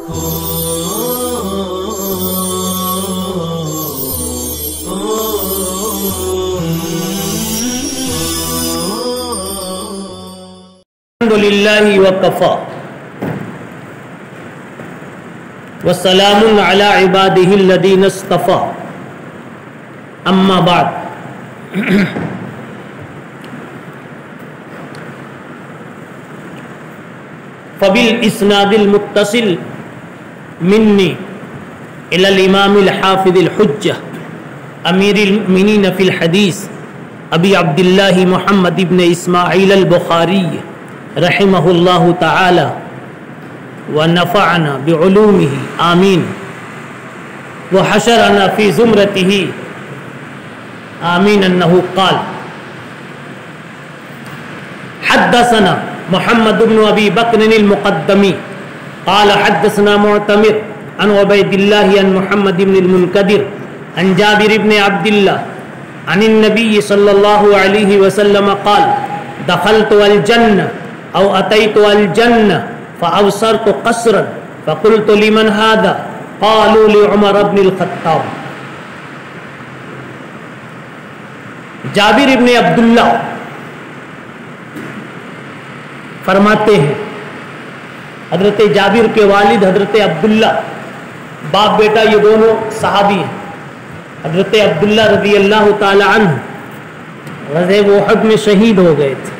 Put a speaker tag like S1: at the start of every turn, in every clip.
S1: الحمدللہ وکفا وسلام علی عبادہ الذین اصطفى اما بعد فبالاسناد المتصل منی الی الامام الحافظ الحجہ امیر المؤمنین فی الحدیث ابی عبداللہ محمد ابن اسماعیل البخاری رحمہ اللہ تعالی ونفعنا بعلومہ آمین وحشرنا فی زمرتہ آمین انہ قال حدثنا محمد بن ابی بکر المقدمی قال حدثنا معتمر عن عبید اللہ عن محمد بن المنکدر عن جابر بن عبداللہ عن النبی صلی اللہ علیہ وسلم قال دخلت الجنہ او اتیت الجنہ فابصرت قصرا فقلت لمن هذا قالوا لعمر بن الخطاب. جابر بن عبداللہ فرماتے ہیں، حضرت جابر کے والد حضرت عبداللہ، باپ بیٹا یہ دونوں صحابی ہیں. حضرت عبداللہ رضی اللہ تعالی عنہ غزوہ احد میں شہید ہو گئے تھے.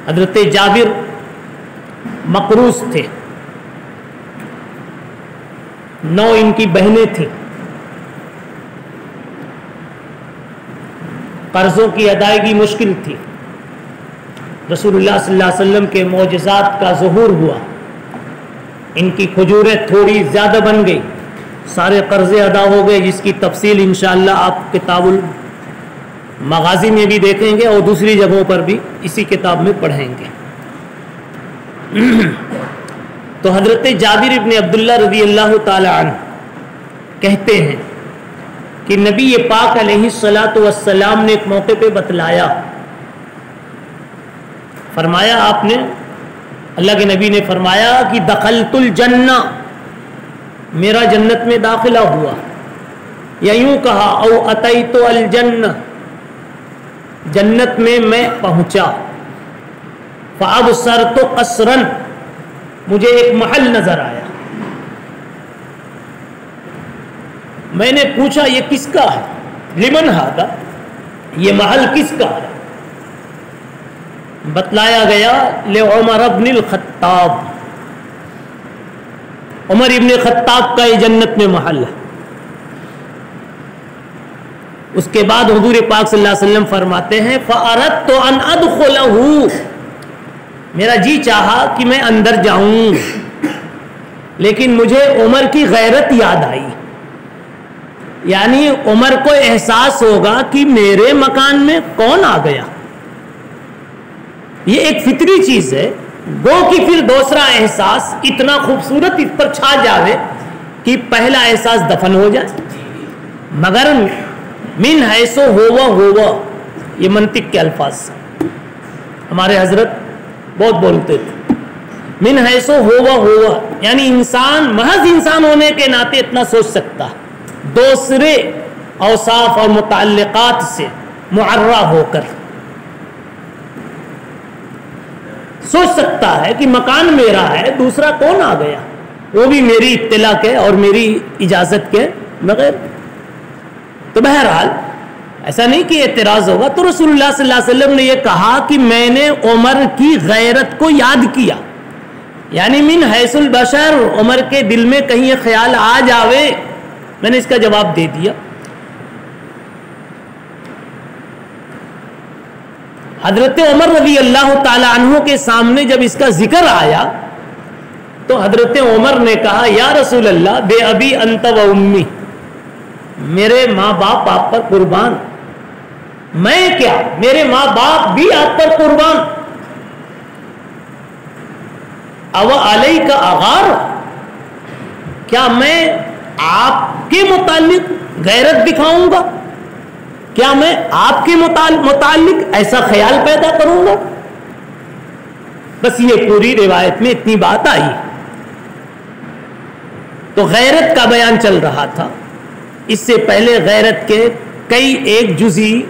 S1: حضرت جابر مقروض تھے، 9 ان کی بہنیں تھیں. قرضوں کی ادائیگی مشکل تھی. رسول اللہ صلی اللہ علیہ وسلم کے معجزات کا ظہور ہوا، ان کی کھجوریں تھوڑی زیادہ بن گئی، سارے قرضے ادا ہو گئے، جس کی تفصیل انشاءاللہ آپ کتاب المغازی میں بھی دیکھیں گے اور دوسری جگہوں پر بھی اسی کتاب میں پڑھیں گے. تو حضرت جابر ابن عبداللہ رضی اللہ تعالی عنہ کہتے ہیں کہ نبی پاک علیہ الصلاۃ والسلام نے ایک موقع پہ بتلایا، فرمایا آپ نے، اللہ کے نبی نے فرمایا کہ دخلت الجنہ، میرا جنت میں داخلہ ہوا، یا یوں کہا او اتیت الجنہ، جنت میں پہنچا. فابصرت قصرا، مجھے ایک محل نظر آیا. میں نے پوچھا یہ کس کا ہے؟ لمن ھذا، یہ محل کس کا ہے؟ بتلایا گیا لعمر بن الخطاب، عمر ابن خطاب کا یہ جنت میں محل ہے. اس کے بعد حضور پاک صلی اللہ علیہ وسلم فرماتے ہیں فَأَرَدْتُ أَنْ أَدْخُلَهُ، میرا جی چاہا کہ میں اندر جاؤں، لیکن مجھے عمر کی غیرت یاد آئی. یعنی عمر کو احساس ہوگا کہ میرے مکان میں کون آ گیا. یہ ایک فطری چیز ہے، گو کہ پھر دوسرا احساس اتنا خوبصورت اس پر چھا جاوے کہ پہلا احساس دفن ہو جائے. مگر من حیث ہوا، یہ منطق کے الفاظ ہمارے حضرت بہت بولتے تھے. من حیث ہوا یعنی انسان محض انسان ہونے کے ناطے اتنا سوچ سکتا، دوسرے اوصاف اور متعلقات سے معرہ ہو کر سوچ سکتا ہے کہ مکان میرا ہے، دوسرا کون آ گیا، وہ بھی میری اطلاع کے اور میری اجازت کے بغیر. تو بہرحال ایسا نہیں کہ اعتراض ہوگا. تو رسول اللہ صلی اللہ علیہ وسلم نے یہ کہا کہ میں نے عمر کی غیرت کو یاد کیا، یعنی من حیث البشر، عمر کے دل میں کہیں یہ خیال آ جاوے. میں نے اس کا جواب دے دیا. حضرت عمر رضی اللہ تعالی عنہ کے سامنے جب اس کا ذکر آیا تو حضرت عمر نے کہا یا رسول اللہ بے ابی انت و امی، میرے ماں باپ آپ پر قربان، میں کیا، میرے ماں باپ بھی آپ پر قربان. او علیک اغار، کیا میں آپ کے متعلق غیرت دکھاؤں گا؟ کیا میں آپ کے متعلق ایسا خیال پیدا کروں گا؟ بس یہ پوری روایت میں اتنی بات آئی. تو غیرت کا بیان چل رہا تھا. اس سے پہلے غیرت کے کئی ایک جزئی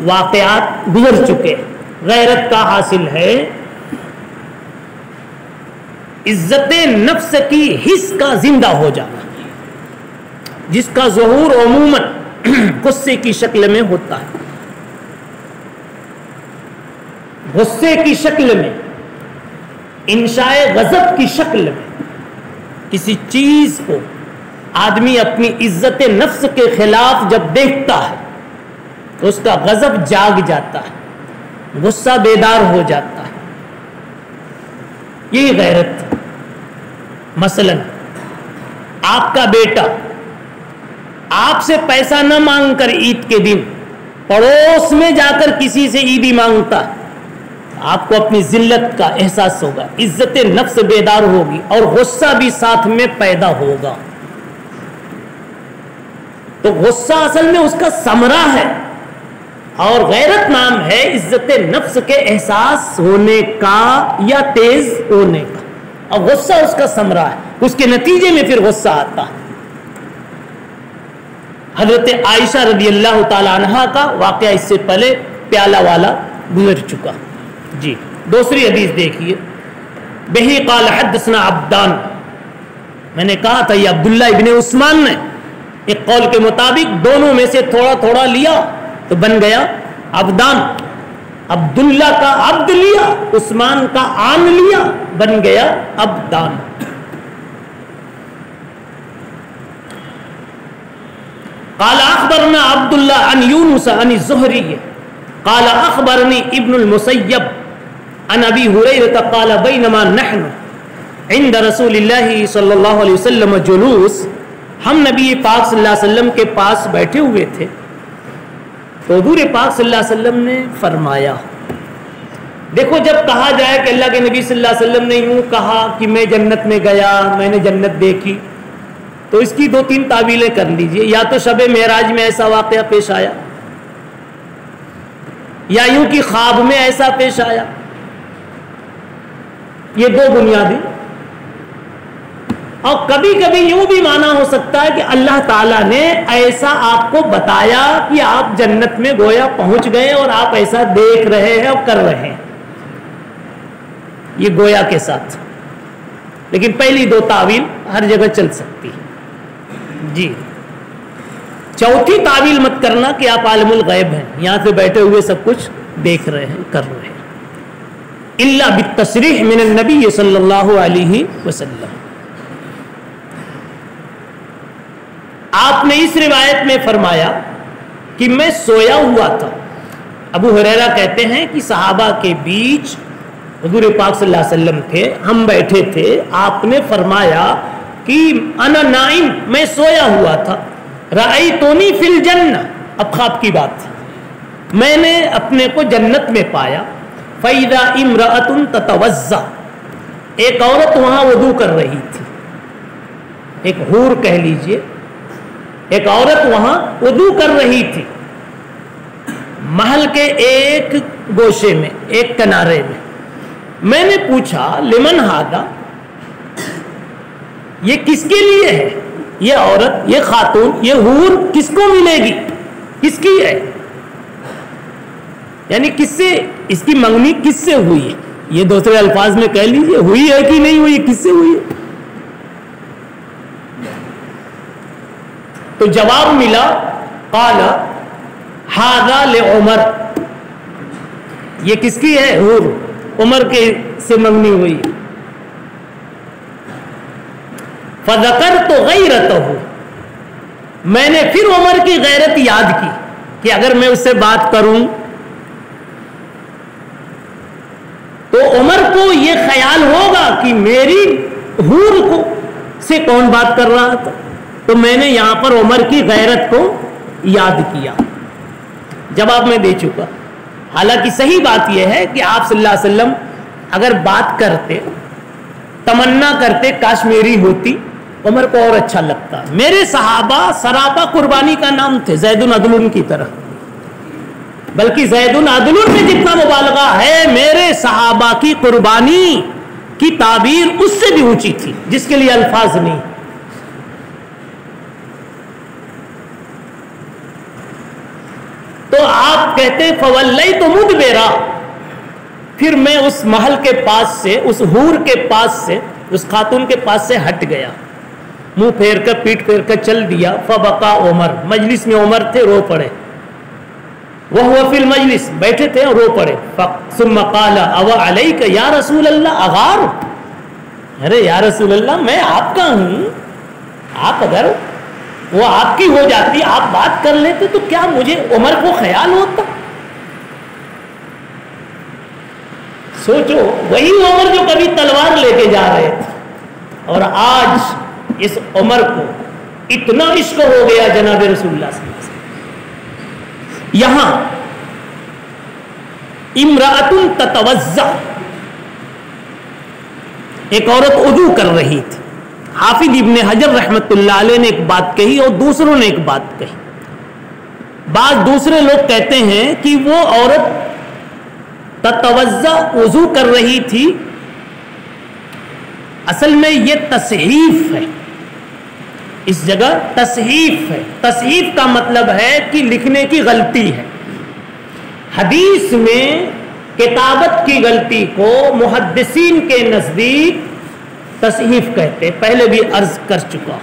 S1: واقعات گزر چکے. غیرت کا حاصل ہے عزت نفس کی حص کا زندہ ہو جانا، جس کا ظہور عموماً غصے کی شکل میں ہوتا ہے. غصے کی شکل میں، انشاء غضب کی شکل میں. کسی چیز کو آدمی اپنی عزت نفس کے خلاف جب دیکھتا ہے تو اس کا غضب جاگ جاتا ہے، غصہ بیدار ہو جاتا ہے. یہی غیرت. مثلا آپ کا بیٹا آپ سے پیسہ نہ مانگ کر عید کے دن پڑوس میں جا کر کسی سے عیدی مانگتا ہے، آپ کو اپنی ذلت کا احساس ہوگا، عزت نفس بیدار ہوگی اور غصہ بھی ساتھ میں پیدا ہوگا. تو غصہ اصل میں اس کا ثمرہ ہے، اور غیرت نام ہے عزت نفس کے احساس ہونے کا یا تیز ہونے کا، اور غصہ اس کا ثمرہ ہے. اس کے نتیجے میں پھر غصہ آتا ہے. حضرت عائشہ رضی اللہ تعالی عنہا کا واقعہ اس سے پہلے پیالہ والا گزر چکا. جی دوسری حدیث دیکھیے. بہی قال حدثنا عبدان، میں نے کہا تھا یہ عبداللہ ابن عثمان نے، ایک قول کے مطابق دونوں میں سے تھوڑا تھوڑا لیا تو بن گیا عبدان. عبداللہ کا عبد لیا، عثمان کا آن لیا، بن گیا عبدان. قال اخبرنا عبداللہ عن یونس عن الزہری قال اخبرنی ابن المسیب عن ابی ہریرہ قال بینما نحن عند رسول اللہ صلی اللہ علیہ وسلم جلوس، ہم نبی پاک صلی اللہ علیہ وسلم کے پاس بیٹھے ہوئے تھے تو حضور پاک صلی اللہ علیہ وسلم نے فرمایا. دیکھو جب کہا جائے کہ اللہ کے نبی صلی اللہ علیہ وسلم نے یوں کہا کہ میں جنت میں گیا، میں نے جنت دیکھی، تو اس کی دو تین تعویلیں کر لیجئے. یا تو شب معراج میں ایسا واقعہ پیش آیا، یا یوں کہ خواب میں ایسا پیش آیا. یہ دو بنیادی. اور کبھی کبھی یوں بھی معنی ہو سکتا ہے کہ اللہ تعالیٰ نے ایسا آپ کو بتایا کہ آپ جنت میں گویا پہنچ گئے اور آپ ایسا دیکھ رہے ہیں اور کر رہے ہیں. یہ گویا کے ساتھ. لیکن پہلی دو تعویل ہر جگہ چل سکتی ہے. جی چوتھی تعویل مت کرنا کہ آپ عالم الغیب ہیں، یہاں سے بیٹھے ہوئے سب کچھ دیکھ رہے ہیں، کر رہے ہیں. الا بالتصریح من النبی صلی اللہ علیہ وسلم. آپ نے اس روایت میں فرمایا کہ میں سویا ہوا تھا. ابو ہریرہ کہتے ہیں کہ صحابہ کے بیچ حضور پاک صلی اللہ علیہ وسلم تھے، ہم بیٹھے تھے، آپ نے فرمایا کہ انا نائم، میں سویا ہوا تھا. رأیتونی فی الجنہ، اب خواب کی بات تھی، میں نے اپنے کو جنت میں پایا. فَإِذَا امرأة تَتَوَضَّأُ، ایک عورت وہاں وضو کر رہی تھی، ایک حور کہہ لیجئے، ایک عورت وہاں وضو کر رہی تھی محل کے ایک گوشے میں، ایک کنارے میں. میں نے پوچھا لمن ھذا، یہ کس کے لیے ہے؟ یہ عورت، یہ خاتون، یہ حور کس کو ملے گی؟ کس کی ہے؟ یعنی کس سے اس کی منگنی کس سے ہوئی ہے؟ یہ دوسرے الفاظ میں کہہ لیجئے ہوئی ہے کہ نہیں ہوئی، کس سے ہوئی ہے؟ تو جواب ملا قال ھذا لعمر، یہ کس کی ہے؟ حور، عمر کے سے منگنی ہوئی. فذکرت غیرتہ، میں نے پھر عمر کی غیرت یاد کی کہ اگر میں اس سے بات کروں تو عمر کو یہ خیال ہوگا کہ میری حور کو سے کون بات کر رہا تھا. تو میں نے یہاں پر عمر کی غیرت کو یاد کیا. جواب میں دے چکا. حالانکہ صحیح بات یہ ہے کہ آپ صلی اللہ علیہ وسلم اگر بات کرتے، تمنا کرتے کاش میری ہوتی، عمر کو اور اچھا لگتا. میرے صحابہ سراپا قربانی کا نام تھے، زید عدل کی طرح. بلکہ زید عدل میں جتنا مبالغہ ہے، میرے صحابہ صحابہ کی قربانی کی تعبیر اس سے بھی اونچی تھی جس کے لیے الفاظ نہیں. تو آپ کہتے فولیت مدبرا، پھر میں اس محل کے پاس سے، اس حور کے پاس سے، اس خاتون کے پاس سے ہٹ گیا، منہ پھیر کر پیٹ پھیر کر چل دیا. فبقا عمر، مجلس میں عمر تھے، رو پڑے. وہو فی المجلس، بیٹھے تھے اور رو پڑے. ثم قال او علیک یا رسول اللہ اغار، ارے یا رسول اللہ میں آپ کا ہوں، آپ اگر وہ آپ کی ہو جاتی، آپ بات کر لیتے تو کیا مجھے عمر کو خیال ہوتا؟ سوچو، وہی عمر جو کبھی تلوار لے کے جا رہے تھے، اور آج اس عمر کو اتنا عشق ہو گیا جناب رسول اللہ صلی اللہ علیہ وسلم. یہاں امرأۃ تتوضأ، ایک عورت وضو کر رہی تھی. حافظ ابن حجر رحمت اللہ علیہ نے ایک بات کہی اور دوسروں نے ایک بات کہی. بعض دوسرے لوگ کہتے ہیں کہ وہ عورت تتوضأ، وضو کر رہی تھی، اصل میں یہ تصحیف ہے. اس جگہ تصحیف ہے. تصحیف کا مطلب ہے کہ لکھنے کی غلطی ہے. حدیث میں کتابت کی غلطی کو محدثین کے نزدیک تصحیف کہتے، پہلے بھی عرض کر چکا.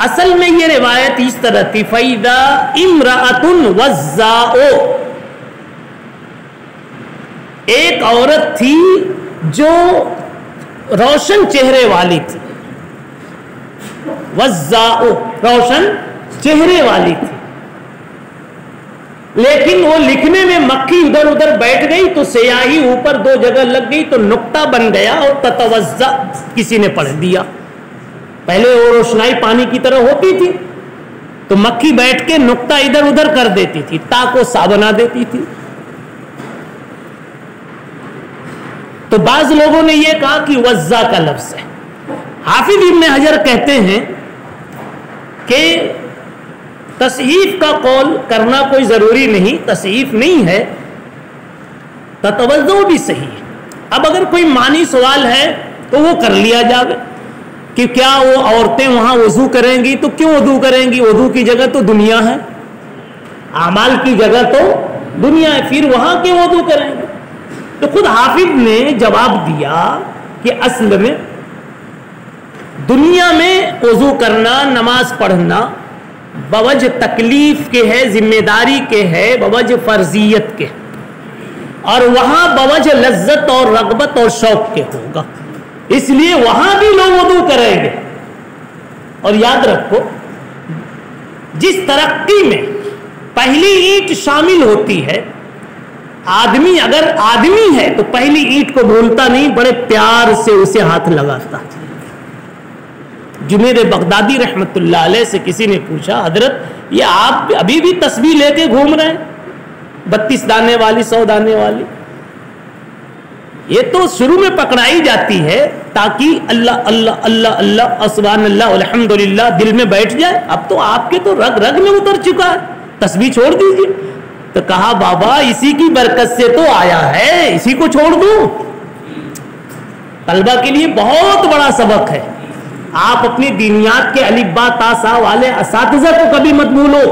S1: اصل میں یہ روایت اس طرح تھی فَإِذَا امْرَأَةٌ وَزَّاءُ، ایک عورت تھی جو روشن چہرے والی تھی. وَزَّاءُ، روشن چہرے والی تھی، لیکن وہ لکھنے میں مکھی ادھر ادھر بیٹھ گئی تو سیاہی اوپر دو جگہ لگ گئی تو نقطہ بن گیا اور تتوضأ کسی نے پڑھ دیا. پہلے وہ روشنائی پانی کی طرح ہوتی تھی تو مکھی بیٹھ کے نقطہ ادھر ادھر کر دیتی تھی، تا کو سا بنا دیتی تھی. تو بعض لوگوں نے یہ کہا کہ وزا کا لفظ ہے. حافظ ابن حجر کہتے ہیں کہ تصحیف کا قول کرنا کوئی ضروری نہیں، تصحیف نہیں ہے، تتوضؤ بھی صحیح ہے. اب اگر کوئی معنی سوال ہے تو وہ کر لیا جائے کہ کیا وہ عورتیں وہاں وضو کریں گی؟ تو کیوں وضو کریں گی؟ وضو کی جگہ تو دنیا ہے، اعمال کی جگہ تو دنیا ہے، پھر وہاں کیوں وضو کریں گے؟ تو خود حافظ نے جواب دیا کہ اصل میں دنیا میں وضو کرنا، نماز پڑھنا بوجہ تکلیف کے ہے، ذمہ داری کے ہے، بوجہ فرضیت کے، اور وہاں بوجہ لذت اور رغبت اور شوق کے ہوگا، اس لیے وہاں بھی لوگ وضو کریں گے. اور یاد رکھو، جس ترقی میں پہلی اینٹ شامل ہوتی ہے، آدمی اگر آدمی ہے تو پہلی اینٹ کو بھولتا نہیں، بڑے پیار سے اسے ہاتھ لگاتا. جنید بغدادی رحمت اللہ علیہ سے کسی نے پوچھا، حضرت یہ آپ ابھی بھی تسبیح لے کے گھوم رہے ہیں، 32 دانے والی، 100 دانے والی؟ یہ تو شروع میں پکڑائی جاتی ہے تاکہ اللہ اللہ اللہ اللہ سبحان اللہ الحمدللہ دل میں بیٹھ جائے. اب تو آپ کے تو رگ رگ میں اتر چکا ہے، تسبیح چھوڑ دیجیے. تو کہا بابا اسی کی برکت سے تو آیا ہے، اسی کو چھوڑ دوں؟ طلبہ کے لیے بہت بڑا سبق ہے. آپ اپنی دینیات کے الف با تا سا والے اساتذہ کو کبھی مت بھولو،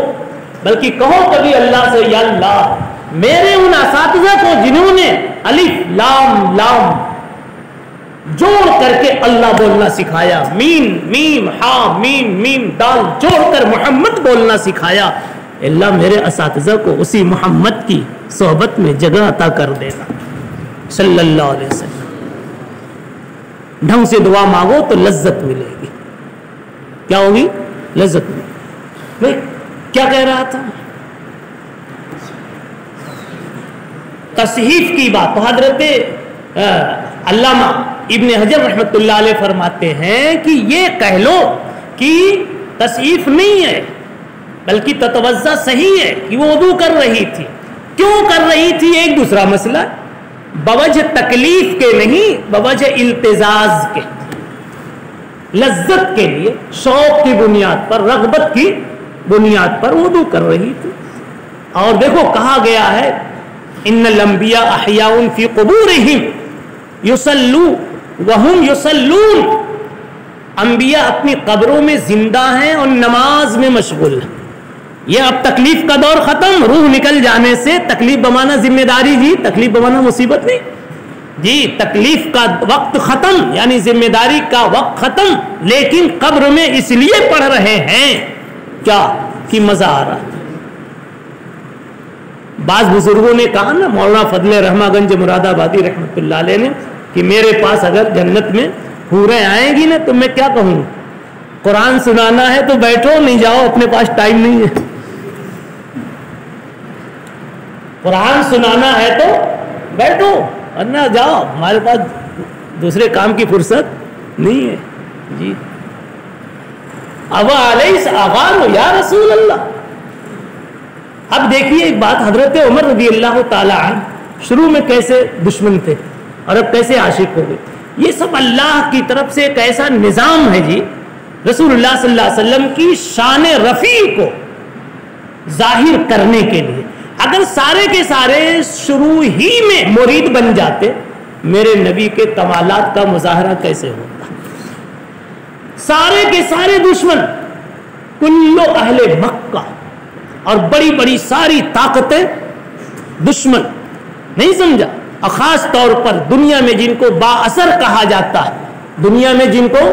S1: بلکہ کہو کبھی اللہ سے یا اللہ میرے ان اساتذہ کو جنہوں نے الف لام لام جوڑ کر کے اللہ بولنا سکھایا، میم میم ہا میم میم دال جوڑ کر محمد بولنا سکھایا، اللہ میرے اساتذہ کو اسی محمد کی صحبت میں جگہ عطا کر دینا صلی اللہ علیہ وسلم. ڈھنگ سے دعا مانگو تو لذت ملے گی. کیا ہوگی؟ لذت ملے گی. میں کیا کہہ رہا تھا؟ تصحیف کی بات. تو حضرت علامہ ابن حجر رحمت اللہ علیہ فرماتے ہیں کہ یہ کہہ لو کہ تصحیف نہیں ہے بلکہ تتوضا صحیح ہے کہ وہ وضو کر رہی تھی. کیوں کر رہی تھی ایک دوسرا مسئلہ، بوجہ تکلیف کے نہیں، بوجہ التزاز کے، لذت کے لیے، شوق کی بنیاد پر، رغبت کی بنیاد پر وضو کر رہی تھی. اور دیکھو کہا گیا ہے ان الانبیاء احیاء فی قبورہم یصلون وہم یصلون، انبیاء اپنی قبروں میں زندہ ہیں اور نماز میں مشغول ہیں. یہ اب تکلیف کا دور ختم، روح نکل جانے سے تکلیف بمانا ذمہ داری جی، تکلیف بمانا مصیبت نہیں جی، تکلیف کا وقت ختم یعنی ذمہ داری کا وقت ختم، لیکن قبر میں اس لیے پڑھ رہے ہیں کیا کہ مزہ آ رہا. بعض بزرگوں نے کہا نا، مولانا فضل رحمہ گنج مراد آبادی رحمۃ اللہ علیہ نے، کہ میرے پاس اگر جنت میں حوریں آئیں گی نا تو میں کیا کہوں، قرآن سنانا ہے تو بیٹھو، نہیں جاؤ اپنے پاس ٹائم نہیں ہے. قرآن سنانا ہے تو بیٹھو ورنہ جاؤ، ہمارے پاس دوسرے کام کی فرصت نہیں ہے جی. اب علیہ اغانو یا رسول اللہ. اب دیکھیے ایک بات، حضرت عمر رضی اللہ تعالی عنہ شروع میں کیسے دشمن تھے اور اب کیسے عاشق ہو گئے. یہ سب اللہ کی طرف سے ایک ایسا نظام ہے جی، رسول اللہ صلی اللہ علیہ وسلم کی شان رفیع کو ظاہر کرنے کے لیے. اگر سارے کے سارے شروع ہی میں مرید بن جاتے، میرے نبی کے کمالات کا مظاہرہ کیسے ہوتا. سارے کے سارے دشمن، کلو اہل مکہ اور بڑی بڑی ساری طاقتیں دشمن، نہیں سمجھا. اور خاص طور پر دنیا میں جن کو با اثر کہا جاتا ہے، دنیا میں جن کو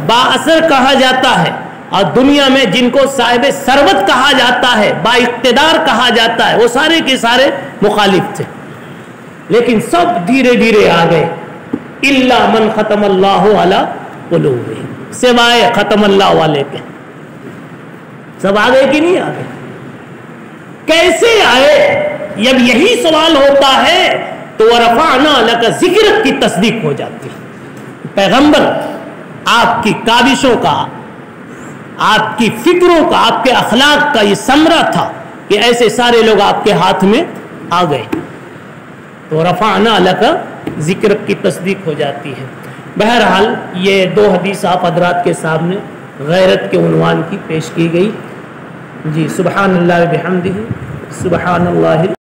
S1: با اثر کہا جاتا ہے اور دنیا میں جن کو صاحب ثروت کہا جاتا ہے، با اقتدار کہا جاتا ہے، وہ سارے کے سارے مخالف تھے. لیکن سب دھیرے دھیرے آ گئے. الا من ختم اللہ علی قلوبہم، سوائے ختم اللہ والے کے. سب آ گئے کہ نہیں آ گئے؟ کیسے آئے؟ جب یہی سوال ہوتا ہے تو ورفعنا لک ذکرک کی تصدیق ہو جاتی. پیغمبر آپ کی کاوشوں کا، آپ کی فکروں کا، آپ کے اخلاق کا یہ ثمرہ تھا کہ ایسے سارے لوگ آپ کے ہاتھ میں آ گئے. تو رفعنا لک ذکرک کی تصدیق ہو جاتی ہے. بہرحال یہ دو حدیث آپ حضرات کے سامنے غیرت کے عنوان کی پیش کی گئی جی. سبحان اللہ بحمدہ، سبحان اللہ